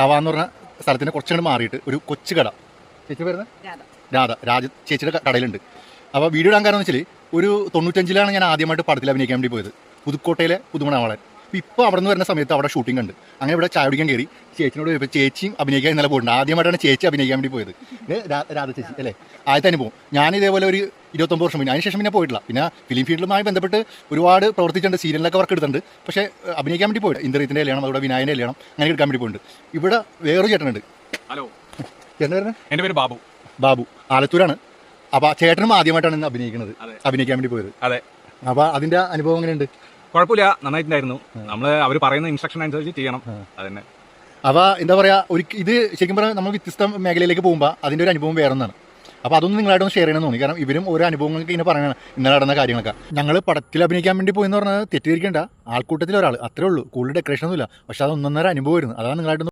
കവ എന്ന് പറഞ്ഞ സ്ഥലത്തിന് കുറച്ചുകൂടെ മാറിയിട്ട് ഒരു കൊച്ചു കട, ചേച്ചി വരുന്നത് രാധ ചേച്ചിയുടെ കടയിലുണ്ട്. അപ്പോൾ വീഡിയോ ഇടാൻ കാരണം എന്ന് വെച്ചാൽ ഒരു 95-ലാണ് ഞാൻ ആദ്യമായിട്ട് പടത്തിൽ അഭിനയിക്കാൻ വേണ്ടി പോയത്, പുതുക്കോട്ടയിലെ പുതുമണവാളൻ. അപ്പോൾ ഇപ്പോൾ അവിടെ നിന്ന് വരുന്ന സമയത്ത് അവിടെ ഷൂട്ടിംഗ് ഉണ്ട്. അങ്ങനെ ഇവിടെ ചായ കുടിക്കാൻ കയറി ചേച്ചിനോട് ഇപ്പോൾ ചേച്ചിയും അഭിനയിക്കാൻ ഇന്നലെ പോയിട്ടുണ്ട്. ആദ്യമായിട്ടാണ് ചേച്ചി അഭിനയിക്കാൻ വേണ്ടി പോയത്. രാധ ചേച്ചി അല്ലേ, ആദ്യത്തെ അനുഭവം. ഞാൻ ഇതേപോലെ ഒരു 29 വർഷം പിന്നെ അതിനുശേഷം പിന്നെ പോയിട്ടില്ല. പിന്നെ ഫിലിം ഫീൽഡുമായി ബന്ധപ്പെട്ട് ഒരുപാട് പ്രവർത്തിച്ചിട്ടുണ്ട്, സീരിയലിലൊക്കെ വർക്ക് എടുത്തിട്ടുണ്ട്. പക്ഷേ അഭിനയിക്കാൻ വേണ്ടി പോയിട്ട് ഇന്ദ്രിയത്തിൻ്റെ കല്യാണം, അവിടെ വിനായകൻ്റെ കല്യാണം അങ്ങനെ എടുക്കാൻ വേണ്ടി പോയിട്ടുണ്ട്. ഇവിടെ വേറൊരു ചേട്ടനുണ്ട്. ഹലോ, ചേട്ടൻ വരുന്നത്? എൻ്റെ പേര് ബാബു, ആലത്തൂരാണ്. അപ്പോൾ ചേട്ടനും ആദ്യമായിട്ടാണ് ഇന്ന് അഭിനയിക്കാൻ വേണ്ടി പോയത്. അതെ. അപ്പോൾ അതിൻ്റെ അനുഭവം എങ്ങനെയുണ്ട്? കുഴപ്പമില്ല, നന്നായിട്ടുണ്ടായിരുന്നു. അവർ പറയുന്ന ഇൻസ്ട്രക്ഷൻ അനുസരിച്ച് ചെയ്യണം. അതന്നെ. അപ്പോൾ എന്താ പറയുക, ഇത് ശരിക്കും പറഞ്ഞാൽ നമ്മൾ വ്യത്യസ്ത മേഖലയിലേക്ക് പോകുമ്പോൾ അതിൻ്റെ ഒരു അനുഭവം വേറെ ഒന്നാണ്. അപ്പോൾ അതൊന്നും നിങ്ങളായിട്ടൊന്ന് ഷെയർ ചെയ്യണമെന്ന് തോന്നി. കാരണം ഇവരും ഓരോ അനുഭവങ്ങൾക്ക് ഇങ്ങനെ പറയണം, ഇന്നലെ നടന്ന കാര്യങ്ങളൊക്കെ. ഞങ്ങൾ പടത്തിൽ അഭിനയിക്കാൻ വേണ്ടി പോയെന്ന് പറഞ്ഞാൽ തെറ്റിദ്ധരിക്കേണ്ട, ആൾക്കൂട്ടത്തിൽ ഒരാൾ അത്രേ ഉള്ളൂ, കൂടുതൽ ഡെക്കറേഷൻ ഒന്നുമില്ല. പക്ഷേ അത് 1.5 അനുഭവമായിരുന്നു. അതാണ് നിങ്ങളായിട്ട്